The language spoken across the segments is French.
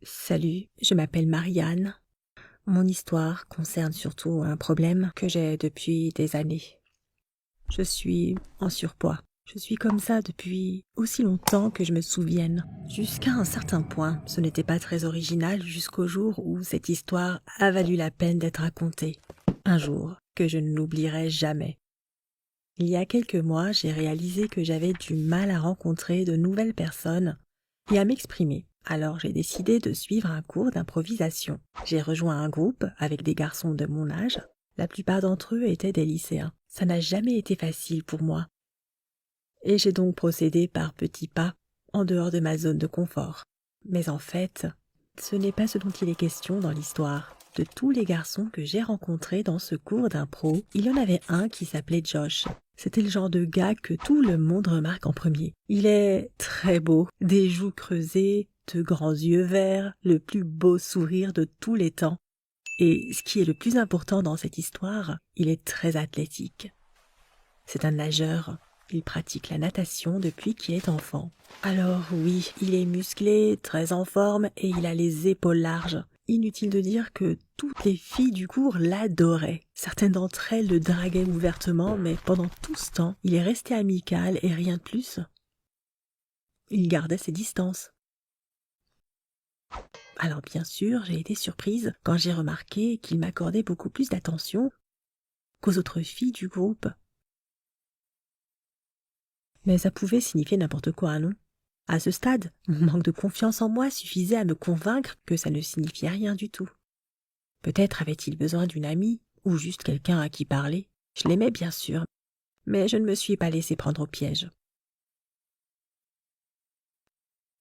Salut, je m'appelle Marianne. Mon histoire concerne surtout un problème que j'ai depuis des années. Je suis en surpoids. Je suis comme ça depuis aussi longtemps que je me souvienne. Jusqu'à un certain point, ce n'était pas très original jusqu'au jour où cette histoire a valu la peine d'être racontée. Un jour que je ne l'oublierai jamais. Il y a quelques mois, j'ai réalisé que j'avais du mal à rencontrer de nouvelles personnes et à m'exprimer. Alors j'ai décidé de suivre un cours d'improvisation. J'ai rejoint un groupe avec des garçons de mon âge. La plupart d'entre eux étaient des lycéens. Ça n'a jamais été facile pour moi. Et j'ai donc procédé par petits pas, en dehors de ma zone de confort. Mais en fait, ce n'est pas ce dont il est question dans l'histoire. De tous les garçons que j'ai rencontrés dans ce cours d'impro, il y en avait un qui s'appelait Josh. C'était le genre de gars que tout le monde remarque en premier. Il est très beau, des joues creusées, de grands yeux verts, le plus beau sourire de tous les temps. Et ce qui est le plus important dans cette histoire, il est très athlétique. C'est un nageur. Il pratique la natation depuis qu'il est enfant. Alors oui, il est musclé, très en forme et il a les épaules larges. Inutile de dire que toutes les filles du cours l'adoraient. Certaines d'entre elles le draguaient ouvertement, mais pendant tout ce temps, il est resté amical et rien de plus. Il gardait ses distances. Alors bien sûr, j'ai été surprise quand j'ai remarqué qu'il m'accordait beaucoup plus d'attention qu'aux autres filles du groupe. Mais ça pouvait signifier n'importe quoi, non? À ce stade, mon manque de confiance en moi suffisait à me convaincre que ça ne signifiait rien du tout. Peut-être avait-il besoin d'une amie, ou juste quelqu'un à qui parler. Je l'aimais bien sûr, mais je ne me suis pas laissé prendre au piège.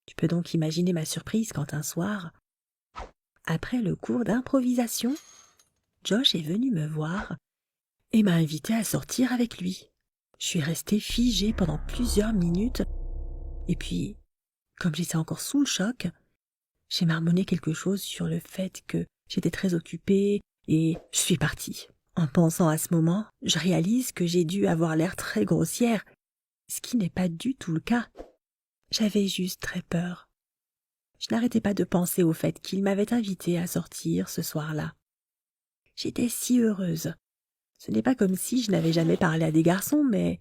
Tu peux donc imaginer ma surprise quand un soir, après le cours d'improvisation, Josh est venu me voir et m'a invité à sortir avec lui. Je suis restée figée pendant plusieurs minutes, et puis, comme j'étais encore sous le choc, j'ai marmonné quelque chose sur le fait que j'étais très occupée et je suis partie. En pensant à ce moment, je réalise que j'ai dû avoir l'air très grossière, ce qui n'est pas du tout le cas. J'avais juste très peur. Je n'arrêtais pas de penser au fait qu'il m'avait invitée à sortir ce soir-là. J'étais si heureuse. Ce n'est pas comme si je n'avais jamais parlé à des garçons, mais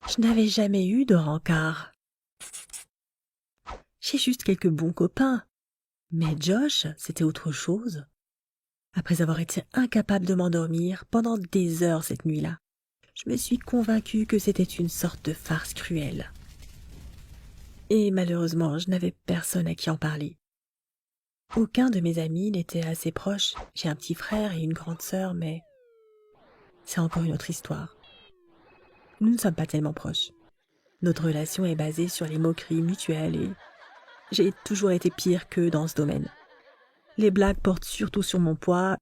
je n'avais jamais eu de rencard. J'ai juste quelques bons copains. Mais Josh, c'était autre chose. Après avoir été incapable de m'endormir pendant des heures cette nuit-là, je me suis convaincue que c'était une sorte de farce cruelle. Et malheureusement, je n'avais personne à qui en parler. Aucun de mes amis n'était assez proche. J'ai un petit frère et une grande sœur, mais c'est encore une autre histoire. Nous ne sommes pas tellement proches. Notre relation est basée sur les moqueries mutuelles et j'ai toujours été pire qu'eux dans ce domaine. Les blagues portent surtout sur mon poids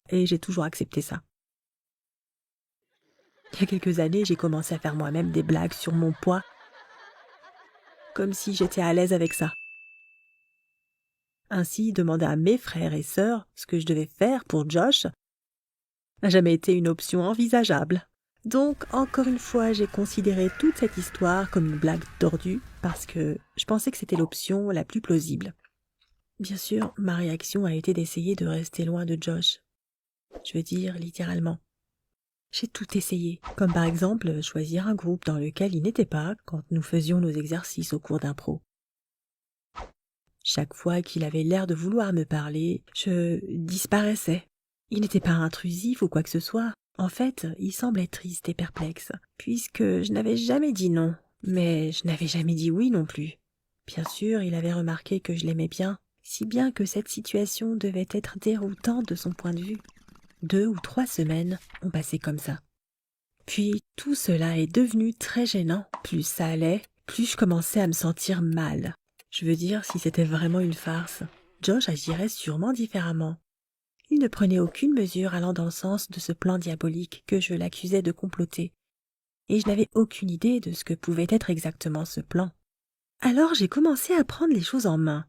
et j'ai toujours accepté ça. Il y a quelques années, j'ai commencé à faire moi-même des blagues sur mon poids, comme si j'étais à l'aise avec ça. Ainsi, demander à mes frères et sœurs ce que je devais faire pour Josh n'a jamais été une option envisageable. Donc, encore une fois, j'ai considéré toute cette histoire comme une blague tordue parce que je pensais que c'était l'option la plus plausible. Bien sûr, ma réaction a été d'essayer de rester loin de Josh. Je veux dire, littéralement. J'ai tout essayé, comme par exemple choisir un groupe dans lequel il n'était pas quand nous faisions nos exercices au cours d'impro. Chaque fois qu'il avait l'air de vouloir me parler, je disparaissais. Il n'était pas intrusif ou quoi que ce soit. En fait, il semblait triste et perplexe, puisque je n'avais jamais dit non, mais je n'avais jamais dit oui non plus. Bien sûr, il avait remarqué que je l'aimais bien, si bien que cette situation devait être déroutante de son point de vue. 2 ou 3 semaines ont passé comme ça. Puis tout cela est devenu très gênant. Plus ça allait, plus je commençais à me sentir mal. Je veux dire, si c'était vraiment une farce, Josh agirait sûrement différemment. Il ne prenait aucune mesure allant dans le sens de ce plan diabolique que je l'accusais de comploter, et je n'avais aucune idée de ce que pouvait être exactement ce plan. Alors j'ai commencé à prendre les choses en main.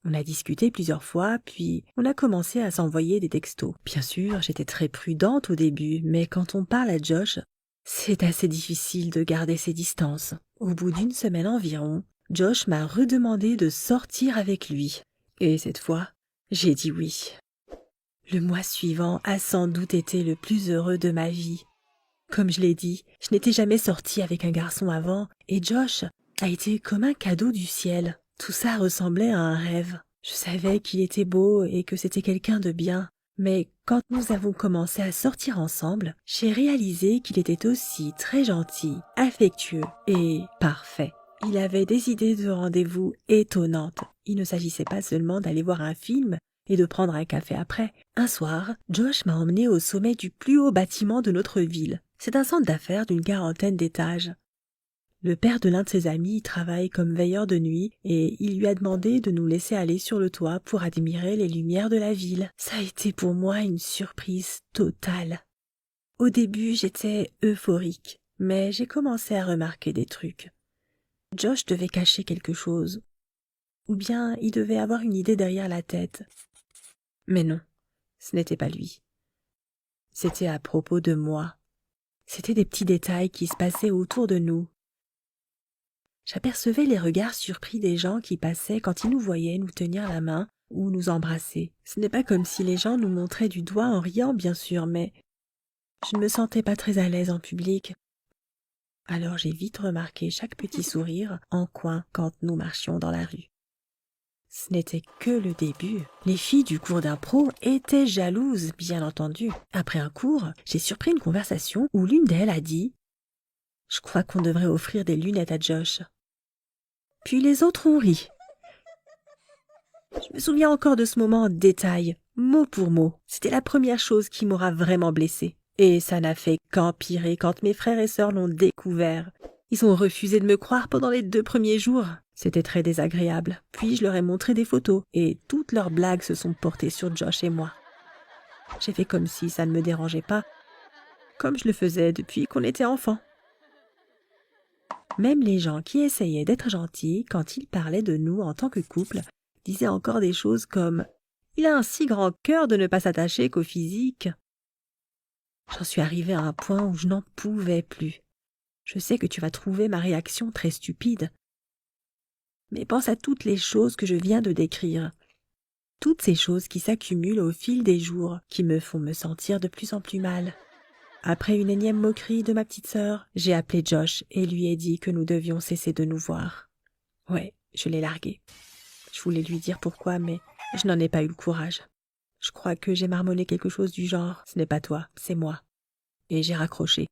On a discuté plusieurs fois, puis on a commencé à s'envoyer des textos. Bien sûr, j'étais très prudente au début, mais quand on parle à Josh, c'est assez difficile de garder ses distances. Au bout d'une semaine environ, Josh m'a redemandé de sortir avec lui. Et cette fois, j'ai dit oui. Le mois suivant a sans doute été le plus heureux de ma vie. Comme je l'ai dit, je n'étais jamais sortie avec un garçon avant, et Josh a été comme un cadeau du ciel. Tout ça ressemblait à un rêve. Je savais qu'il était beau et que c'était quelqu'un de bien. Mais quand nous avons commencé à sortir ensemble, j'ai réalisé qu'il était aussi très gentil, affectueux et parfait. Il avait des idées de rendez-vous étonnantes. Il ne s'agissait pas seulement d'aller voir un film et de prendre un café après. Un soir, Josh m'a emmené au sommet du plus haut bâtiment de notre ville. C'est un centre d'affaires d'une 40aine d'étages. Le père de l'un de ses amis travaille comme veilleur de nuit et il lui a demandé de nous laisser aller sur le toit pour admirer les lumières de la ville. Ça a été pour moi une surprise totale. Au début, j'étais euphorique, mais j'ai commencé à remarquer des trucs. Josh devait cacher quelque chose, ou bien il devait avoir une idée derrière la tête. Mais non, ce n'était pas lui. C'était à propos de moi. C'étaient des petits détails qui se passaient autour de nous. J'apercevais les regards surpris des gens qui passaient quand ils nous voyaient nous tenir la main ou nous embrasser. Ce n'est pas comme si les gens nous montraient du doigt en riant, bien sûr, mais je ne me sentais pas très à l'aise en public. Alors j'ai vite remarqué chaque petit sourire en coin quand nous marchions dans la rue. Ce n'était que le début. Les filles du cours d'impro étaient jalouses, bien entendu. Après un cours, j'ai surpris une conversation où l'une d'elles a dit « Je crois qu'on devrait offrir des lunettes à Josh. » Puis les autres ont ri. Je me souviens encore de ce moment en détail, mot pour mot. C'était la première chose qui m'aura vraiment blessée. Et ça n'a fait qu'empirer quand mes frères et sœurs l'ont découvert. Ils ont refusé de me croire pendant les 2 premiers jours. C'était très désagréable. Puis je leur ai montré des photos et toutes leurs blagues se sont portées sur Josh et moi. J'ai fait comme si ça ne me dérangeait pas, comme je le faisais depuis qu'on était enfants. Même les gens qui essayaient d'être gentils quand ils parlaient de nous en tant que couple disaient encore des choses comme « Il a un si grand cœur de ne pas s'attacher qu'au physique. » J'en suis arrivée à un point où je n'en pouvais plus. Je sais que tu vas trouver ma réaction très stupide. Mais pense à toutes les choses que je viens de décrire. Toutes ces choses qui s'accumulent au fil des jours, qui me font me sentir de plus en plus mal. Après une énième moquerie de ma petite sœur, j'ai appelé Josh et lui ai dit que nous devions cesser de nous voir. Ouais, je l'ai largué. Je voulais lui dire pourquoi, mais je n'en ai pas eu le courage. Je crois que j'ai marmonné quelque chose du genre « Ce n'est pas toi, c'est moi ». Et j'ai raccroché.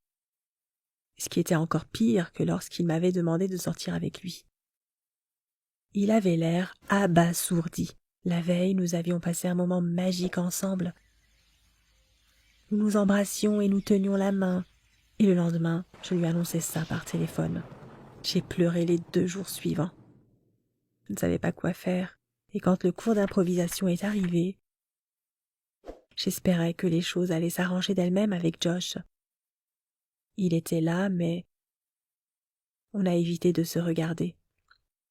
Ce qui était encore pire que lorsqu'il m'avait demandé de sortir avec lui. Il avait l'air abasourdi. La veille, nous avions passé un moment magique ensemble. Nous nous embrassions et nous tenions la main. Et le lendemain, je lui annonçais ça par téléphone. J'ai pleuré les 2 jours suivants. Je ne savais pas quoi faire. Et quand le cours d'improvisation est arrivé, j'espérais que les choses allaient s'arranger d'elles-mêmes avec Josh. Il était là, mais on a évité de se regarder.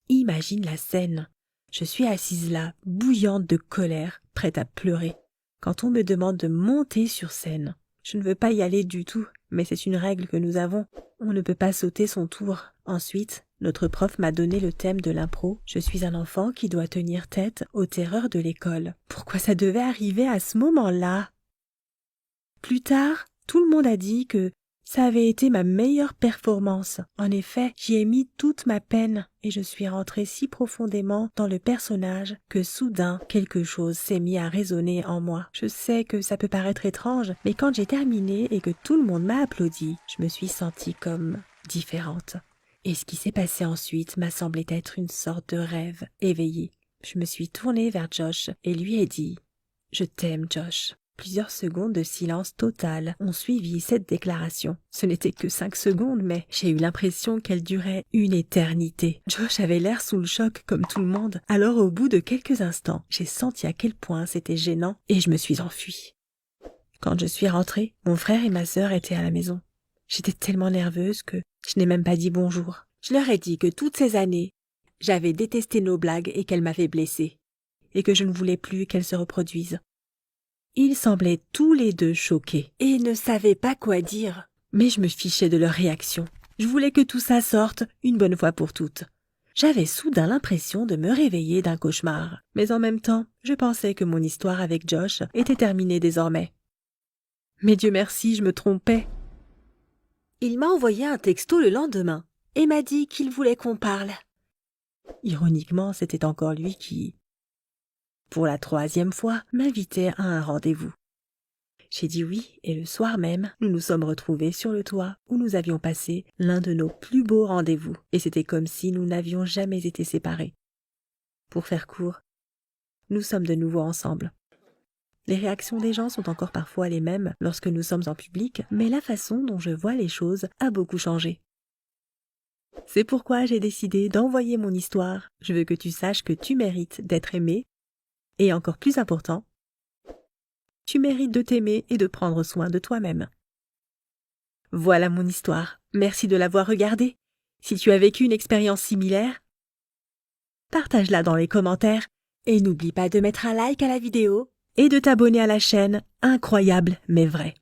Imagine la scène. Je suis assise là, bouillante de colère, prête à pleurer. Quand on me demande de monter sur scène, je ne veux pas y aller du tout, mais c'est une règle que nous avons. On ne peut pas sauter son tour. Ensuite, notre prof m'a donné le thème de l'impro. Je suis un enfant qui doit tenir tête aux terreurs de l'école. Pourquoi ça devait arriver à ce moment-là? Plus tard, tout le monde a dit que ça avait été ma meilleure performance. En effet, j'y ai mis toute ma peine et je suis rentrée si profondément dans le personnage que soudain, quelque chose s'est mis à résonner en moi. Je sais que ça peut paraître étrange, mais quand j'ai terminé et que tout le monde m'a applaudi, je me suis sentie comme différente. Et ce qui s'est passé ensuite m'a semblé être une sorte de rêve éveillé. Je me suis tournée vers Josh et lui ai dit « Je t'aime, Josh ». Plusieurs secondes de silence total ont suivi cette déclaration. Ce n'était que 5 secondes, mais j'ai eu l'impression qu'elle durait une éternité. Josh avait l'air sous le choc comme tout le monde. Alors au bout de quelques instants, j'ai senti à quel point c'était gênant et je me suis enfuie. Quand je suis rentrée, mon frère et ma sœur étaient à la maison. J'étais tellement nerveuse que je n'ai même pas dit bonjour. Je leur ai dit que toutes ces années, j'avais détesté nos blagues et qu'elles m'avaient blessée, et que je ne voulais plus qu'elles se reproduisent. Ils semblaient tous les 2 choqués et ne savaient pas quoi dire. Mais je me fichais de leur réaction. Je voulais que tout ça sorte une bonne fois pour toutes. j'avais soudain l'impression de me réveiller d'un cauchemar. Mais en même temps, je pensais que mon histoire avec Josh était terminée désormais. Mais Dieu merci, je me trompais. Il m'a envoyé un texto le lendemain et m'a dit qu'il voulait qu'on parle. Ironiquement, c'était encore lui qui, pour la 3e fois, m'invitait à un rendez-vous. J'ai dit oui, et le soir même, nous nous sommes retrouvés sur le toit où nous avions passé l'un de nos plus beaux rendez-vous, et c'était comme si nous n'avions jamais été séparés. Pour faire court, nous sommes de nouveau ensemble. Les réactions des gens sont encore parfois les mêmes lorsque nous sommes en public, mais la façon dont je vois les choses a beaucoup changé. C'est pourquoi j'ai décidé d'envoyer mon histoire. Je veux que tu saches que tu mérites d'être aimé, et encore plus important, tu mérites de t'aimer et de prendre soin de toi-même. Voilà mon histoire. Merci de l'avoir regardée. Si tu as vécu une expérience similaire, partage-la dans les commentaires et n'oublie pas de mettre un like à la vidéo et de t'abonner à la chaîne Incroyable mais vrai.